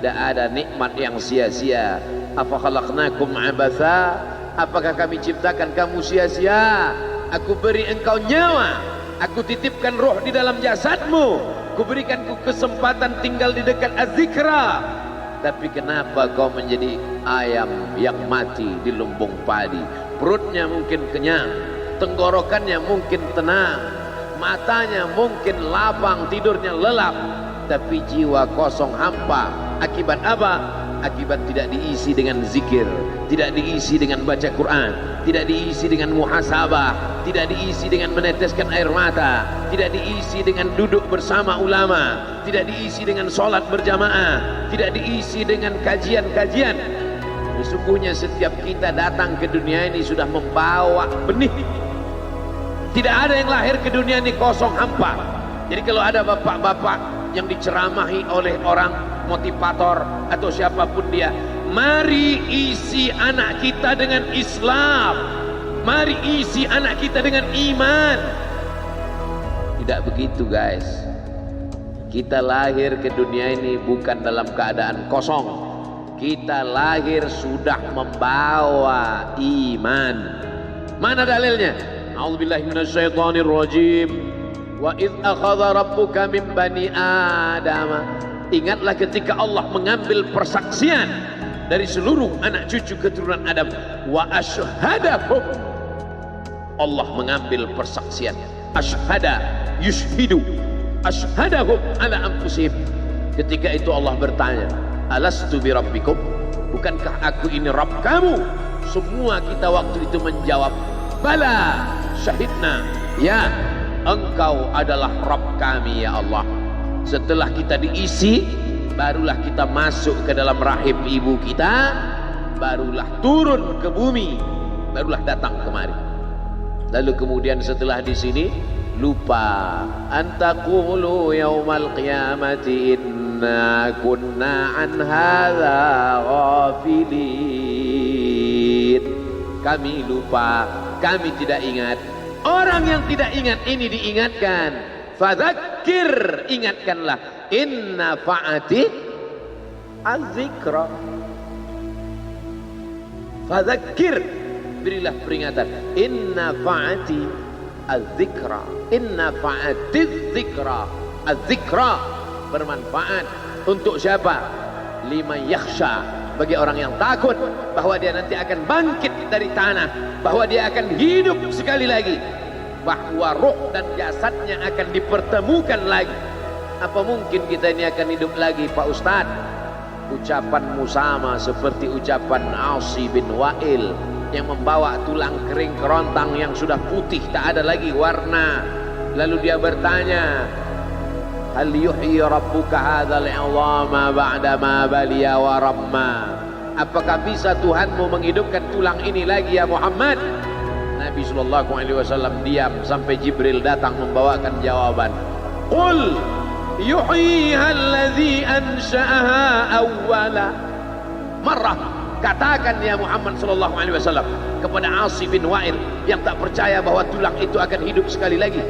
tidak ada nikmat yang sia-sia. Afa khalaqnakum abatha, apakah kami ciptakan kamu sia-sia? Aku beri engkau nyawa, aku titipkan roh di dalam jasadmu, kuberikan kesempatan tinggal di dekat az-zikra. Tapi kenapa kau menjadi ayam yang mati di lumbung padi? Perutnya mungkin kenyang, tenggorokannya mungkin tenang, matanya mungkin lapang, tidurnya lelap, tapi jiwa kosong hampa. Akibat apa? Akibat tidak diisi dengan zikir, tidak diisi dengan baca Quran, tidak diisi dengan muhasabah, tidak diisi dengan meneteskan air mata, tidak diisi dengan duduk bersama ulama, tidak diisi dengan sholat berjamaah, tidak diisi dengan kajian-kajian. Sesungguhnya setiap kita datang ke dunia ini sudah membawa benih. Tidak ada yang lahir ke dunia ini kosong hampa. Jadi kalau ada bapak-bapak yang diceramahi oleh orang motivator atau siapapun dia, mari isi anak kita dengan Islam, mari isi anak kita dengan iman. Tidak begitu guys. Kita lahir ke dunia ini bukan dalam keadaan kosong. Kita lahir sudah membawa iman. Mana dalilnya? A'udzubillahi minasyaitonir rajim. Wa idz akhadha rabbuka min bani Adam. Ingatlah ketika Allah mengambil persaksian dari seluruh anak cucu keturunan Adam. Wa asyhadahum. Allah mengambil persaksian. Asyhada yushhidu. Asyhadahum ala anfusihim. Ketika itu Allah bertanya, alastu bi rabbikum? Bukankah aku ini Rabb kamu? Semua kita waktu itu menjawab, bala syahidna. Ya, engkau adalah Rabb kami ya Allah. Setelah kita diisi, barulah kita masuk ke dalam rahim ibu kita, barulah turun ke bumi, barulah datang kemari. Lalu kemudian setelah di sini lupa, antaqulu yaumal qiyamati inna kunna an hadza ghafilin. Kami lupa, kami tidak ingat. Orang yang tidak ingat ini diingatkan. Fadzakir, ingatkanlah. Inna fa'ati az-zikra. Fadzakir, berilah peringatan. Inna fa'ati az-zikra. Inna fa'ati az-zikra. Az-zikra bermanfaat untuk siapa? Liman yakhsha, bagi orang yang takut bahwa dia nanti akan bangkit dari tanah, bahwa dia akan hidup sekali lagi, bahwa roh dan jasadnya akan dipertemukan lagi. Apa mungkin kita ini akan hidup lagi Pak Ustadz? Ucapanmu sama seperti ucapan Asi bin Wa'il yang membawa tulang kering kerontang yang sudah putih tak ada lagi warna. Lalu dia bertanya, hal yuhyi rabbuka hadzal 'idhama ba'da ma baliya wa ramma? Apakah bisa Tuhanmu menghidupkan tulang ini lagi ya Muhammad? Nabi sallallahu alaihi wasallam diam sampai Jibril datang membawakan jawaban. Qul yuhyiha alladhi ansha'aha awwala marrah. Katakan ya Muhammad sallallahu alaihi wasallam kepada Asi bin Wa'il yang tak percaya bahwa tulang itu akan hidup sekali lagi.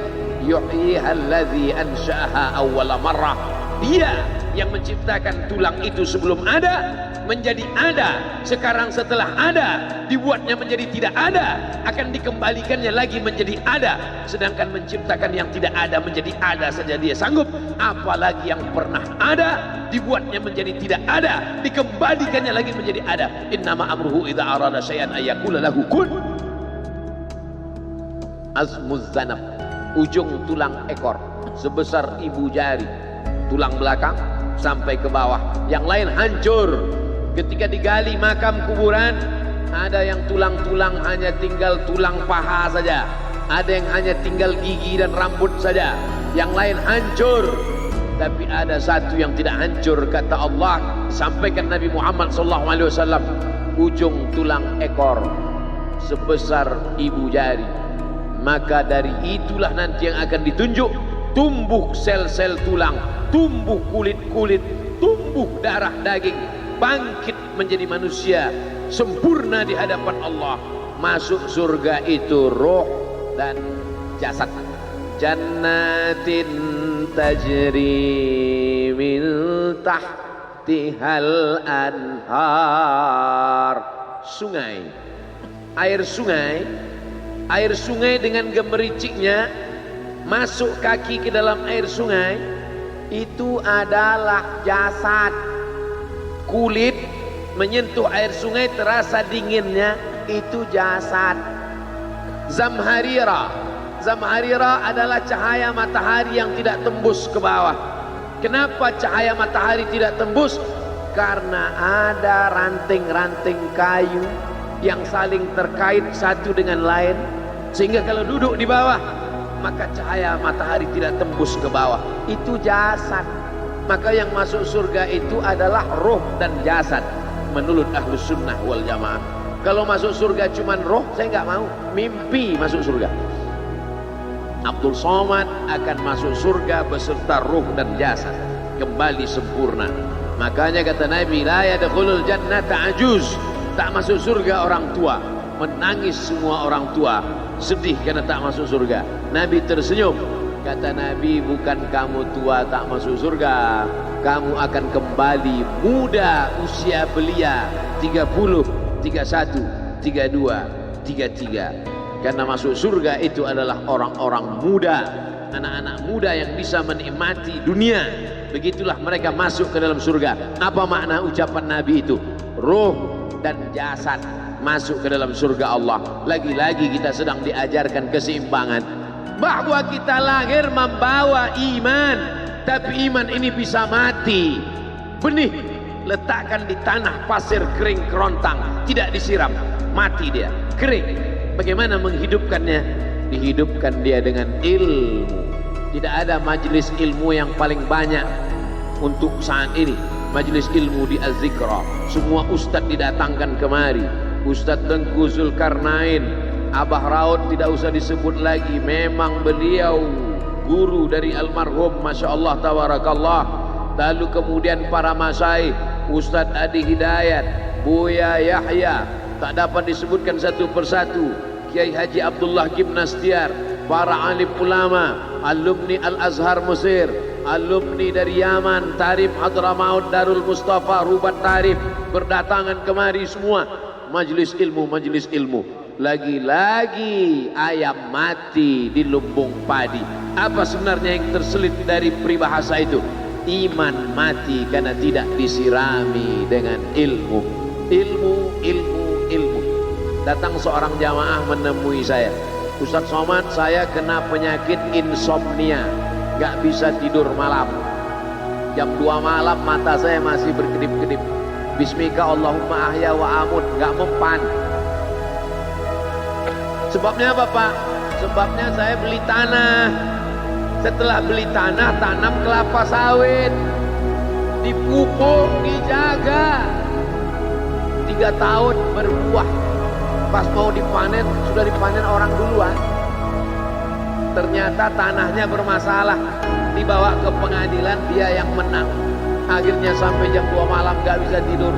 Yuhyiha alladhi ansha'aha awwala marrah. Dia yang menciptakan tulang itu sebelum ada menjadi ada, sekarang setelah ada dibuatnya menjadi tidak ada, akan dikembalikannya lagi menjadi ada. Sedangkan menciptakan yang tidak ada menjadi ada saja dia sanggup, apalagi yang pernah ada dibuatnya menjadi tidak ada, dikembalikannya lagi menjadi ada. Innama amruhu idza arada syai'an ayyaqula lahu kun. Azmuz zanab, ujung tulang ekor sebesar ibu jari, tulang belakang sampai ke bawah, yang lain hancur. Ketika digali makam kuburan, ada yang tulang-tulang hanya tinggal tulang paha saja, ada yang hanya tinggal gigi dan rambut saja, yang lain hancur. Tapi ada satu yang tidak hancur, kata Allah, sampaikan Nabi Muhammad SAW, ujung tulang ekor sebesar ibu jari. Maka dari itulah nanti yang akan ditunjuk, tumbuh sel-sel tulang, tumbuh kulit-kulit, tumbuh darah daging, bangkit menjadi manusia sempurna di hadapan Allah. Masuk surga itu roh dan jasad. Jannatin tajri min tahtihal anhar. Sungai, air sungai dengan gemericiknya masuk kaki ke dalam air sungai, itu adalah jasad. Kulit menyentuh air sungai terasa dinginnya, itu jasad. Zamharira adalah cahaya matahari yang tidak tembus ke bawah. Kenapa cahaya matahari tidak tembus? Karena ada ranting-ranting kayu yang saling terkait satu dengan lain, sehingga kalau duduk di bawah maka cahaya matahari tidak tembus ke bawah. Itu jasad. Maka yang masuk surga itu adalah roh dan jasad menurut Ahlus Sunnah wal Jamaah. Kalau masuk surga cuman roh, saya nggak mau. Mimpi masuk surga. Abdul Somad akan masuk surga beserta roh dan jasad, kembali sempurna. Makanya kata Nabi, la yadkhulul jannata ajuz, tak masuk surga orang tua. Menangis semua orang tua, sedih karena tak masuk surga. Nabi tersenyum, kata Nabi, bukan kamu tua tak masuk surga, kamu akan kembali muda usia belia 30, 31, 32, 33. Karena masuk surga itu adalah orang-orang muda, anak-anak muda yang bisa menikmati dunia. Begitulah mereka masuk ke dalam surga. Apa makna ucapan Nabi itu? Ruh dan jasad masuk ke dalam surga Allah. Lagi-lagi kita sedang diajarkan keseimbangan, bahwa kita lahir membawa iman, tapi iman ini bisa mati. Benih letakkan di tanah pasir kering kerontang, tidak disiram, mati dia, kering. Bagaimana menghidupkannya? Dihidupkan dia dengan ilmu. Tidak ada majelis ilmu yang paling banyak untuk saat ini. Majelis ilmu di Az-Zikra, semua ustadz didatangkan kemari. Ustadz Tengku Zulkarnain, Abah Raud tidak usah disebut lagi, memang beliau guru dari almarhum, Masya Allah tabarakallah. Lalu kemudian para masyaikh, Ustadz Adi Hidayat, Buya Yahya, tak dapat disebutkan satu persatu. Kiai Haji Abdullah Gimnastiar, para alim ulama, alumni Al-Azhar Mesir, alumni dari Yaman, Tarif Hadramaut, Darul Mustafa, Rubat Tarif, berdatangan kemari semua. Majelis ilmu, majelis ilmu. Lagi-lagi ayam mati di lumbung padi. Apa sebenarnya yang terselit dari peribahasa itu? Iman mati karena tidak disirami dengan ilmu. Ilmu, ilmu, ilmu. Datang seorang jamaah menemui saya, Ustadz Somad, saya kena penyakit insomnia, gak bisa tidur malam. Jam 2 malam mata saya masih berkedip-kedip. Bismika Allahumma ahya wa amut, gak mempan. Sebabnya apa Pak? Sebabnya saya beli tanah. Setelah beli tanah, tanam kelapa sawit, dipupuk, dijaga, 3 tahun berbuah. Pas mau dipanen, sudah dipanen orang duluan. Ternyata tanahnya bermasalah, dibawa ke pengadilan, dia yang menang. Akhirnya sampai jam 2 malam gak bisa tidur.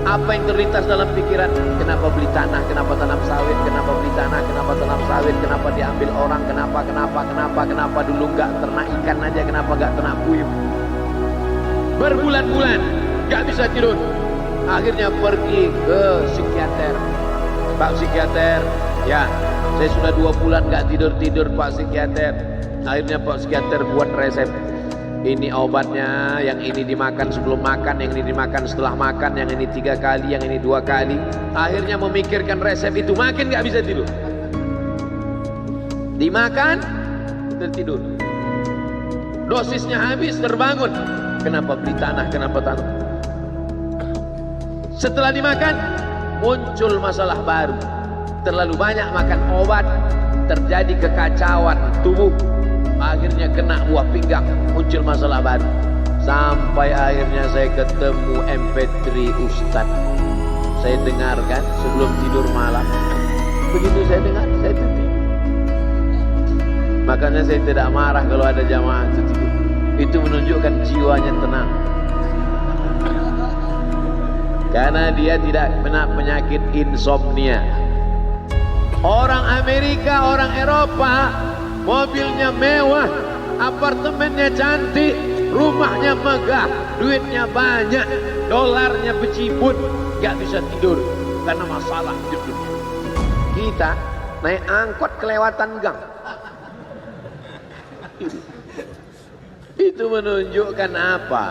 Apa yang terlintas dalam pikiran? Kenapa beli tanah? Kenapa tanam sawit? Kenapa beli tanah? Kenapa tanam sawit? Kenapa diambil orang? Kenapa dulu gak ternak ikan aja? Kenapa gak ternak puyuh? Berbulan-bulan gak bisa tidur. Akhirnya pergi ke psikiater. Pak psikiater, ya saya sudah 2 bulan gak tidur-tidur Pak psikiater. Akhirnya Pak psikiater buat resep. Ini obatnya, yang ini dimakan sebelum makan, yang ini dimakan setelah makan, yang ini 3 kali, yang ini 2 kali. Akhirnya memikirkan resep itu, makin gak bisa tidur. Dimakan, tertidur. Dosisnya habis, terbangun. Kenapa beli tanah, kenapa tanah? Setelah dimakan, muncul masalah baru. Terlalu banyak makan obat, terjadi kekacauan tubuh. Akhirnya kena buah pinggang, muncul masalah baru. Sampai akhirnya saya ketemu MP3 Ustadz. Saya dengarkan sebelum tidur malam. Begitu saya dengar, saya tidur. Makanya saya tidak marah kalau ada jamaah itu tidur. Itu menunjukkan jiwanya tenang. Karena dia tidak kena penyakit insomnia. Orang Amerika, orang Eropa, mobilnya mewah, apartemennya cantik, rumahnya megah, duitnya banyak. dolarnya becibun, gak bisa tidur karena masalah hidup dunia. Kita naik angkot kelewatan gang. Itu menunjukkan apa?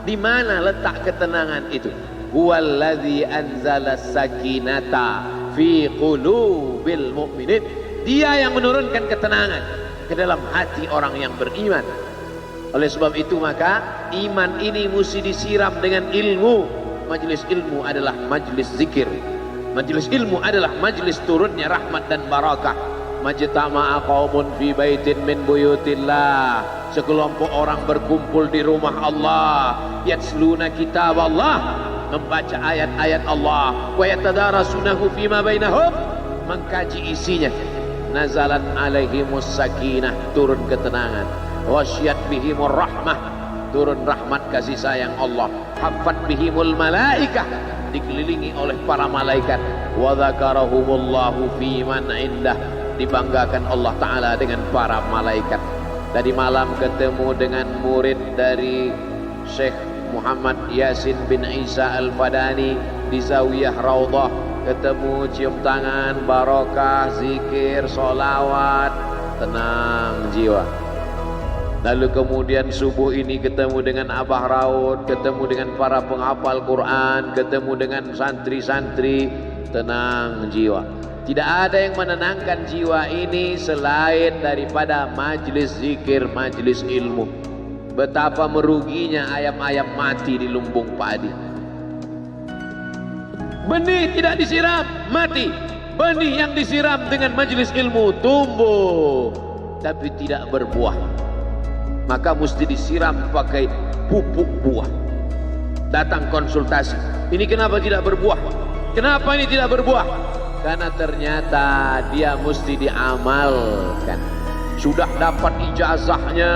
Di mana letak ketenangan itu? Huwallazi anzala sakinata fi qulubil mu'minin. Dia yang menurunkan ketenangan ke dalam hati orang yang beriman. Oleh sebab itu maka iman ini mesti disiram dengan ilmu. Majelis ilmu adalah majelis zikir. Majelis ilmu adalah majelis turunnya rahmat dan barakah. Majtama'a qaumun fi baitin min buyutillah. Sekelompok orang berkumpul di rumah Allah, yatsluna kitab Allah, membaca ayat-ayat Allah, wa yatadarasunahu fima bainahum, mengkaji isinya. Nazalat alaihimus sakinah, turun ketenangan. Wasyat bihimur rahmah, turun rahmat kasih sayang Allah. Haffat bihimul malaikah, dikelilingi oleh para malaikat. Wa dzakarahumullahu fi man indah, dibanggakan Allah Ta'ala dengan para malaikat. Tadi malam ketemu dengan murid dari Syekh Muhammad Yasin bin Isa Al-Fadani di Zawiyah Raudhah. Ketemu, cium tangan, barokah, zikir, sholawat, tenang jiwa. Lalu kemudian subuh ini ketemu dengan Abah Raud, ketemu dengan para penghafal Quran, ketemu dengan santri-santri, tenang jiwa. Tidak ada yang menenangkan jiwa ini selain daripada majlis zikir, majlis ilmu. Betapa meruginya ayam-ayam mati di lumbung padi. Benih tidak disiram, mati. Benih yang disiram dengan majlis ilmu tumbuh, tapi tidak berbuah. Maka mesti disiram pakai pupuk buah. Datang konsultasi, ini kenapa tidak berbuah? Kenapa ini tidak berbuah? Karena ternyata dia mesti diamalkan. Sudah dapat ijazahnya,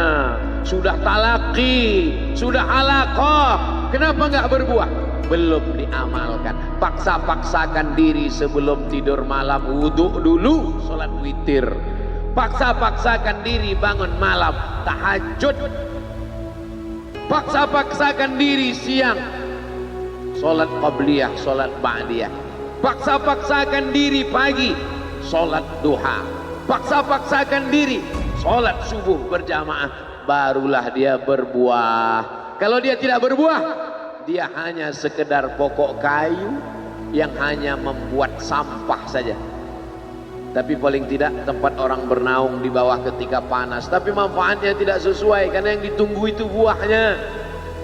sudah talaqi, sudah halaqah, kenapa enggak berbuah? Belum diamalkan. Paksa-paksakan diri sebelum tidur malam, wudhu dulu, sholat witir. Paksa-paksakan diri bangun malam, tahajud. Paksa-paksakan diri siang, sholat qabliyah, sholat ba'diyah. Paksa-paksakan diri pagi, sholat duha. Paksa-paksakan diri, sholat subuh berjamaah. Barulah dia berbuah. Kalau dia tidak berbuah, dia hanya sekedar pokok kayu yang hanya membuat sampah saja. Tapi paling tidak tempat orang bernaung di bawah ketika panas. Tapi manfaatnya tidak sesuai, karena yang ditunggu itu buahnya.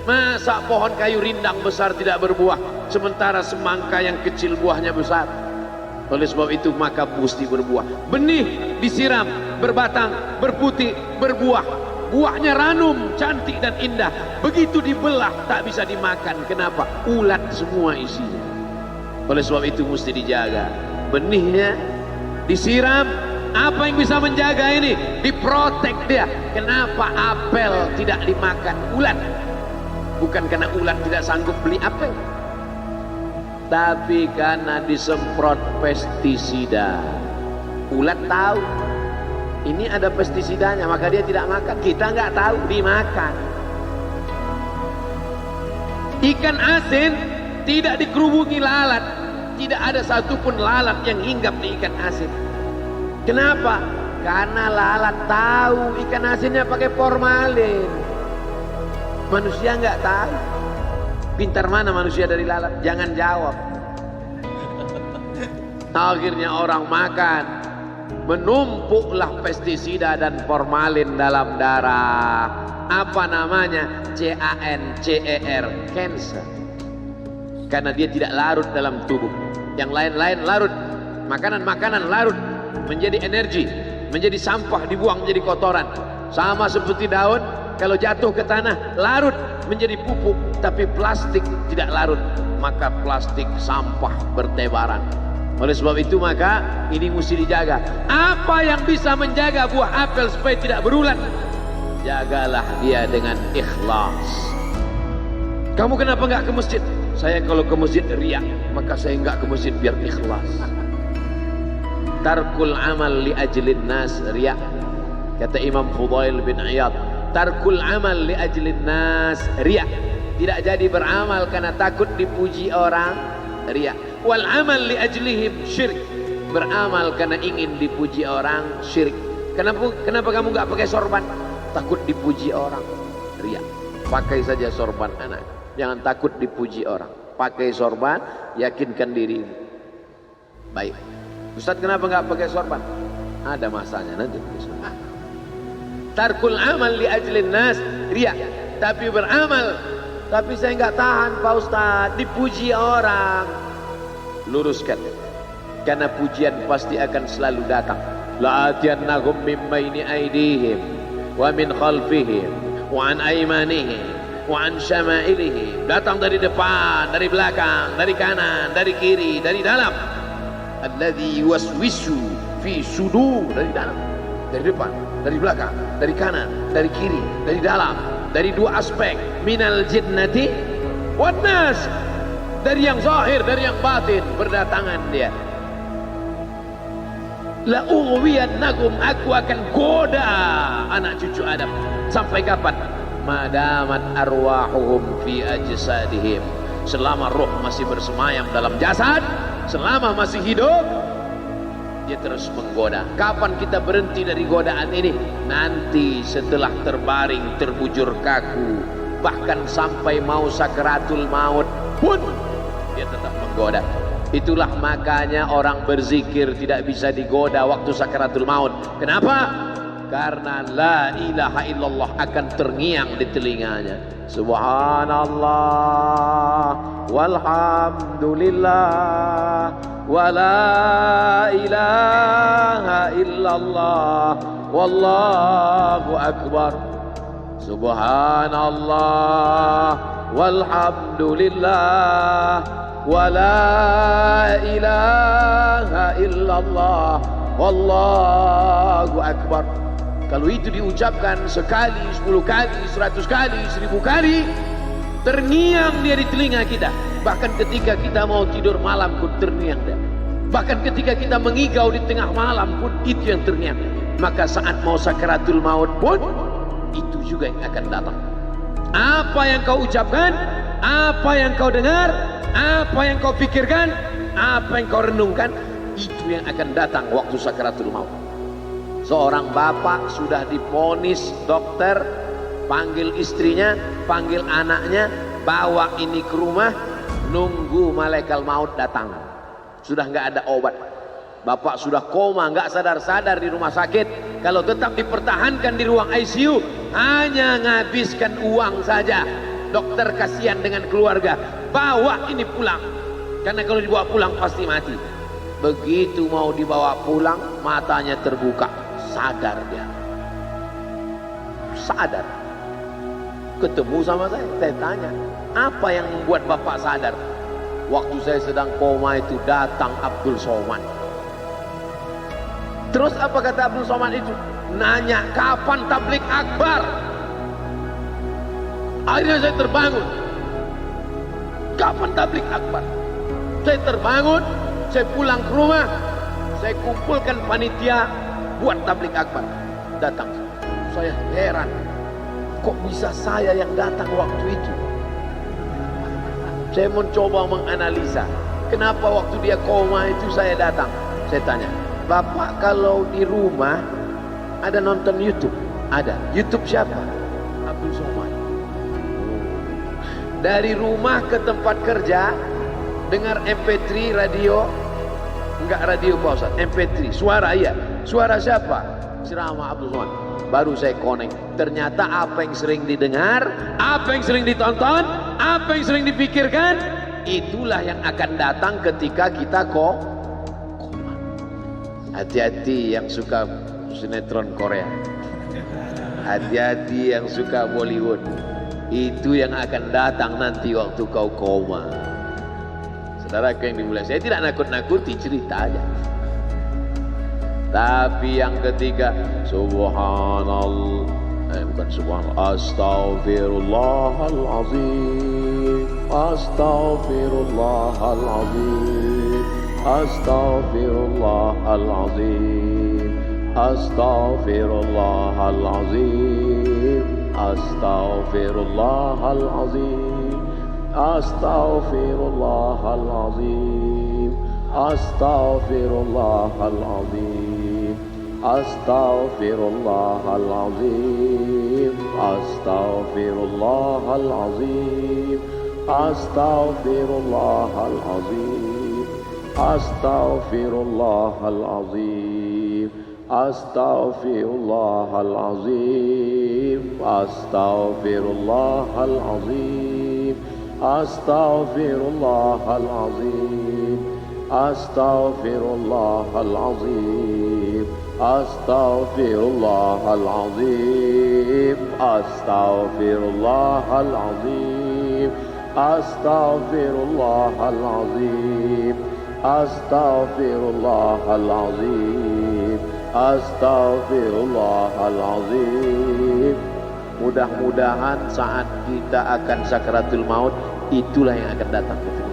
Masa pohon kayu rindang besar tidak berbuah, sementara semangka yang kecil buahnya besar? Oleh sebab itu maka mesti berbuah. Benih disiram, berbatang, berputih, berbuah. Buahnya ranum, cantik dan indah. Begitu dibelah tak bisa dimakan. Kenapa? Ulat semua isinya. Oleh sebab itu mesti dijaga. Benihnya disiram. Apa yang bisa menjaga ini? Diprotek dia. Kenapa apel tidak dimakan ulat? Bukan karena ulat tidak sanggup beli apel, tapi karena disemprot pestisida. Ulat tahu ini ada pestisidanya, maka dia tidak makan. Kita nggak tahu, dimakan. Ikan asin tidak dikerubungi lalat. Tidak ada satupun lalat yang hinggap di ikan asin. Kenapa? Karena lalat tahu ikan asinnya pakai formalin. Manusia nggak tahu. Pintar mana manusia dari lalat? Jangan jawab. Akhirnya orang makan, menumpuklah pestisida dan formalin dalam darah. Apa namanya? CANCER, cancer. Karena dia tidak larut dalam tubuh. Yang lain-lain larut. Makanan-makanan larut menjadi energi, menjadi sampah, dibuang menjadi kotoran. Sama seperti daun, kalau jatuh ke tanah larut menjadi pupuk. Tapi plastik tidak larut, maka plastik sampah bertebaran. Oleh sebab itu maka ini mesti dijaga. Apa yang bisa menjaga buah apel supaya tidak berulat? Jagalah dia dengan ikhlas. Kamu kenapa nggak ke masjid? Saya kalau ke masjid riya, maka saya nggak ke masjid biar ikhlas. Tarkul amal li ajlin nas riya. Kata Imam Fudail bin Iyad, tarkul amal li ajlin nas riya. tidak jadi beramal karena takut dipuji orang, riya. Wal amal li ajlihim syirik, beramal karena ingin dipuji orang, syirik. Kenapa kamu nggak pakai sorban? Takut dipuji orang, riya. Pakai saja sorban anak, jangan takut dipuji orang. Pakai sorban, yakinkan diri. Baik, Ustaz kenapa nggak pakai sorban? Ada masanya nanti. Tarkul amal li ajlin nas, riya. Tapi beramal, tapi saya nggak tahan Pak Ustaz, dipuji orang. Luruskan, karena pujian pasti akan selalu datang. La'atiyannahum min baini aydihim wa min khalfihim wa an aymanihim wa an syama'ilihim. Datang dari depan, dari belakang, dari kanan, dari kiri, dari dalam. Alladzi yuwaswisu fi sudur, dari dalam, dari depan, dari belakang, dari kanan, dari kiri, dari dalam, dari dua aspek, minal jinnati wan nas, dari yang zahir, dari yang batin, berdatangan dia. La ughwiyannakum, aku akan goda anak cucu Adam. Sampai kapan? Madamat arwahuhum fi ajsadihim, selama roh masih bersemayam dalam jasad, selama masih hidup, dia terus menggoda. Kapan kita berhenti dari godaan ini? Nanti setelah terbaring, terbujur kaku, bahkan sampai mau sakaratul maut pun dia tetap menggoda. Itulah makanya orang berzikir tidak bisa digoda waktu sakaratul maut. Kenapa? Karena la ilaha illallah akan terngiang di telinganya. Subhanallah walhamdulillah wa la ilaha illallah wallahu akbar. Subhanallah walhamdulillah wa la ilaha illallah wallahu akbar. Kalau itu diucapkan sekali, 10 kali, 100 kali, 1000 kali, terngiang dia di telinga kita. Bahkan ketika kita mau tidur malam pun terngiang dia. Bahkan ketika kita mengigau di tengah malam pun itu yang terngiang. Maka saat mau sakaratul maut pun itu juga yang akan datang. Apa yang kau ucapkan, apa yang kau dengar, apa yang kau pikirkan, apa yang kau renungkan, itu yang akan datang waktu sakaratul maut. Seorang bapak sudah divonis dokter, panggil istrinya, panggil anaknya, bawa ini ke rumah, nunggu malaikat maut datang. Sudah nggak ada obat. Bapak sudah koma, nggak sadar-sadar di rumah sakit. Kalau tetap dipertahankan di ruang ICU, hanya ngabiskan uang saja. Dokter kasihan dengan keluarga, bawa ini pulang. Karena kalau dibawa pulang pasti mati. Begitu mau dibawa pulang, matanya terbuka, sadar dia. Sadar. Ketemu sama saya tanya, apa yang membuat bapak sadar? Waktu saya sedang koma itu datang Abdul Somad. Terus apa kata Abdul Somad itu? Nanya kapan tablik akbar. Akhirnya saya terbangun. Kapan tablik akbar? Saya terbangun, saya pulang ke rumah, saya kumpulkan panitia buat tablik akbar. Datang. Saya heran, kok bisa saya yang datang waktu itu? Saya mencoba menganalisa, kenapa waktu dia koma itu saya datang. Saya tanya, Bapak kalau di rumah ada nonton YouTube? Ada. YouTube siapa? Abdul Somad. Dari rumah ke tempat kerja, dengar MP3 radio, enggak radio Pak Ustaz, MP3, suara iya. Suara siapa? Ceramah Abdul Somad. Baru saya connect. Ternyata apa yang sering didengar, apa yang sering ditonton, apa yang sering dipikirkan, itulah yang akan datang ketika kita koma. Hati-hati yang suka sinetron Korea, hati-hati yang suka Bollywood, itu yang akan datang nanti waktu kau koma. Saudara yang dimuliakan, saya tidak nakut-nakuti, cerita aja. Tapi yang ketiga, subhanallah, bukan subhanallah, astaghfirullahalazim, astaghfirullahalazim, astaghfirullahalazim, astaghfirullahalazim, astaghfirullahalazim. Astaghfirullahalazim. Astaghfirullahalazim. Astaghfirullahalazim. Astaghfirullahalazim. Astaghfirullahalazim. Astaghfirullahalazim. Astaghfirullahalazim. Astaghfirullahalazim. Astaghfirullahalazim. Astaghfirullahalazim. Astaghfirullahalazim. Astaghfirullahalazim. Astaghfirullahalazim. Astaghfirullahalazim. Astaghfirullahalazim. Mudah-mudahan saat kita akan sakaratul maut, itulah yang akan datang ke kita.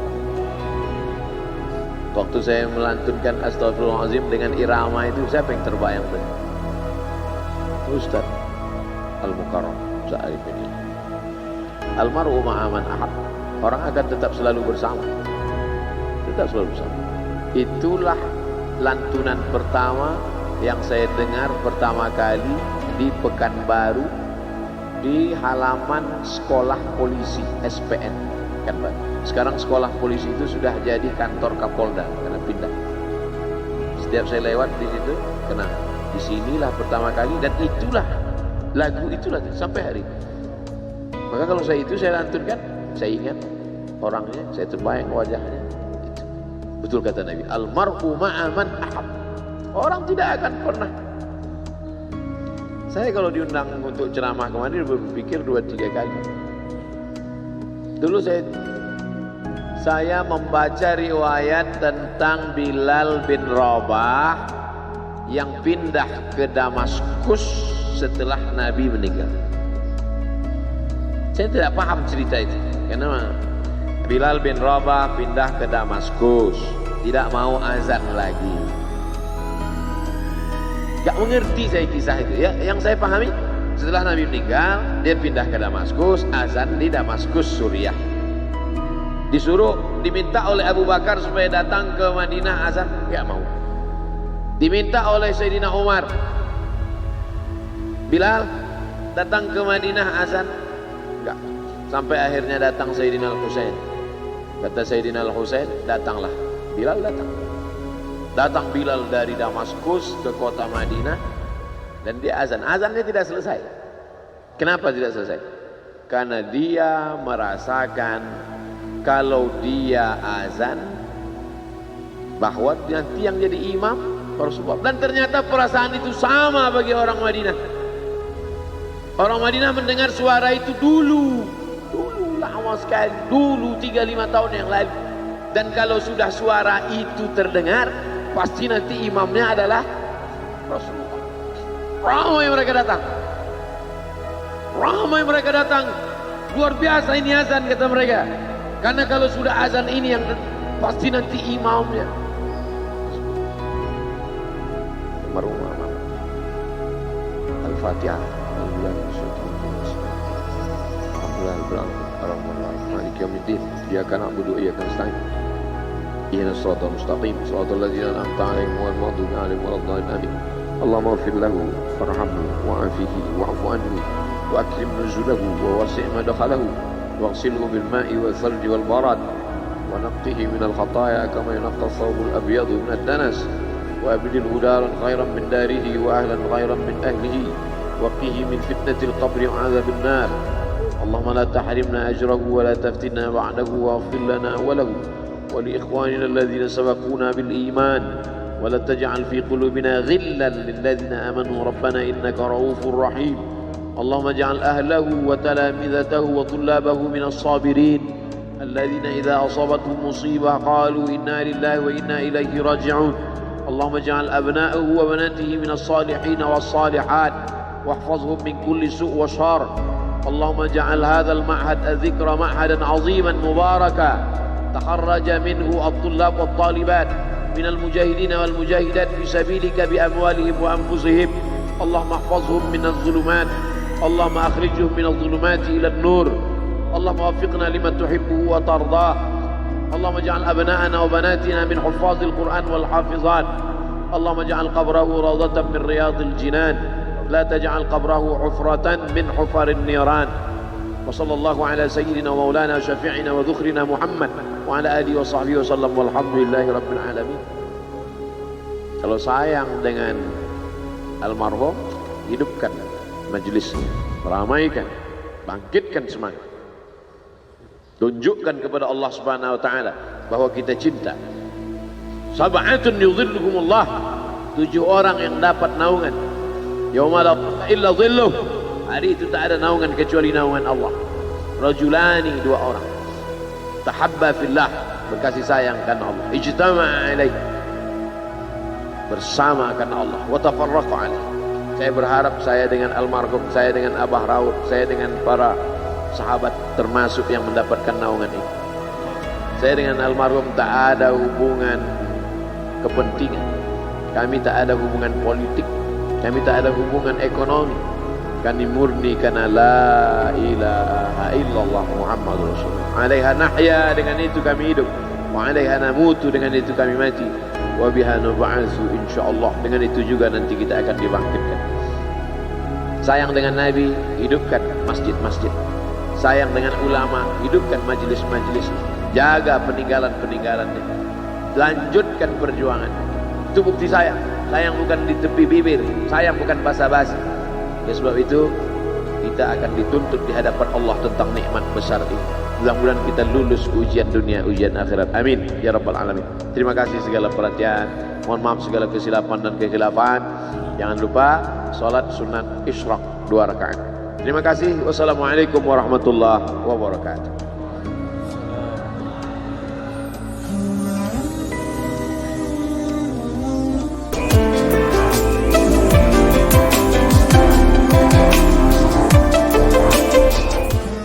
Waktu saya melantunkan Astaghfirullahalazim dengan irama itu, siapa yang terbayang tadi? Ustaz Al-Mukarram Sa'arif ini. Almar'u ma'aman ahab. Orang akan tetap selalu bersama. Tetap selalu bersama. Itulah lantunan pertama yang saya dengar pertama kali di Pekanbaru, di halaman sekolah polisi SPN Pekanbaru. Sekarang sekolah polisi itu sudah jadi kantor Kapolda karena pindah. Setiap saya lewat di situ, kena disinilah pertama kali, dan itulah lagu itulah sampai hari ini. Maka kalau saya lantunkan, saya ingat orangnya, saya terbayang wajahnya. Itu. Betul kata Nabi, almar'u ma'aman ahab. Orang tidak akan pernah. Saya kalau diundang untuk ceramah kemarin berpikir 2-3 kali. Dulu saya membaca riwayat tentang Bilal bin Rabah yang pindah ke Damaskus setelah Nabi meninggal. Saya tidak paham cerita itu, karena Bilal bin Rabah pindah ke Damaskus, tidak mau azan lagi. Gak mengerti saya kisah itu ya. Yang saya pahami, setelah Nabi meninggal, dia pindah ke Damaskus, azan di Damaskus, Suriah. Diminta oleh Abu Bakar supaya datang ke Madinah azan, gak mau. Diminta oleh Sayyidina Umar, Bilal datang ke Madinah azan, enggak. Sampai akhirnya datang Sayyidina Al-Husain. Kata Sayyidina Al-Husain, datanglah. Bilal datang. Datang Bilal dari Damaskus ke kota Madinah, dan dia azan. Azannya tidak selesai. Kenapa tidak selesai? Karena dia merasakan kalau dia azan, bahwa nanti yang jadi imam Rasulullah. Dan ternyata perasaan itu sama bagi orang Madinah. Orang Madinah mendengar suara itu dulu lama sekali, dulu 3-5 tahun yang lalu. Dan kalau sudah suara itu terdengar, pasti nanti imamnya adalah Rasulullah. Ramai mereka datang. Luar biasa ini azan, kata mereka. Karena kalau sudah azan ini yang pasti nanti imamnya. Al-Fatihah. Malik yaumiddin. Iyyaka na'budu wa iyyaka nasta'in. Ihdinas siratal mustaqim. Siratal ladzina an'amta 'alaihim ghairil maghdubi 'alaihim waladdallin. Amin. Allahumma ighfir lahu warhamhu wa'afihi wa'fu anhu wa akrim nuzulahu wa wasi' madkhalahu waghsilhu bil ma'i wal thalji wal barad wa naqqihi min al khataaya kama yunqqa ath-thawb al abyad min ad-danas wa abdilhu daran khairan min darihi wa ahlan khairan min ahlihi wa qihi min fitnatil qabri wa 'adzabil nar. اللهم لا تحرمنا أجره ولا تفتنا بعده واغفر لنا وله ولإخواننا الذين سبقونا بالإيمان ولا تجعل في قلوبنا غلا للذين آمنوا ربنا إنك رؤوف رحيم. اللهم اجعل أهله وتلامذته وطلابه من الصابرين الذين إذا أصابتهم مصيبة قالوا إنا لله وإنا إليه راجعون. اللهم اجعل أبناءه وبناته من الصالحين والصالحات واحفظهم من كل سوء وشر. اللهم اجعل هذا المعهد الذكر معهدا عظيما مباركا تخرج منه الطلاب والطالبات من المجاهدين والمجاهدات في سبيلك بأموالهم وأنفسهم. اللهم احفظهم من الظلمات، اللهم أخرجهم من الظلمات إلى النور، اللهم وفقنا لما تحبه وترضاه اللهم اجعل أبناءنا وبناتنا من حفاظ القرآن والحافظات اللهم اجعل قبره روضة من رياض الجنان لا تجعل قبره حفرة من حفر النيران وصلى الله على سيدنا ومولانا شفيعنا وذخرنا محمد وعلى آله وصحبه وسلم والحمد لله رب العالمين. Kalau sayang dengan almarhum, hidupkan majelisnya, ramaikan, bangkitkan semangat, tunjukkan kepada Allah Subhanahu wa taala bahwa kita cinta. Sab'atun yudhilluhumullah, 7 orang yang dapat naungan yauma la illa dhilluh, hari itu tak ada naungan kecuali naungan Allah. Rajulani, 2 orang tahabba fillah, berkasih sayang karena Allah, ijtama'a alaih, bersama karena Allah, wa tafarraqa alaih. Saya berharap saya dengan almarhum, saya dengan Abah Raud, saya dengan para sahabat termasuk yang mendapatkan naungan ini. Saya dengan almarhum tak ada hubungan kepentingan, kami tak ada hubungan politik, kami tak ada hubungan ekonomi, kami murni karena la ilaha illallah Muhammadur Rasulullah. Alaiha nahya, dengan itu kami hidup, wa alaiha namutu, dengan itu kami mati, wa biha nub'atsu insyaallah, dengan itu juga nanti kita akan dibangkitkan. Sayang dengan Nabi, hidupkan masjid-masjid. Sayang dengan ulama, hidupkan majelis-majelis. Jaga peninggalan-peninggalannya, lanjutkan perjuangan. Itu bukti sayang. Sayang bukan di tepi bibir, sayang bukan basa-basi. Ya, sebab itu kita akan dituntut di hadapan Allah tentang nikmat besar ini. Mudah-mudahan kita lulus ujian dunia, ujian akhirat. Amin ya rabbal alamin. Terima kasih segala perhatian. Mohon maaf segala kesilapan dan kekhilafan. Jangan lupa salat sunat isyraq 2 rakaat. Terima kasih. Wassalamualaikum warahmatullahi wabarakatuh.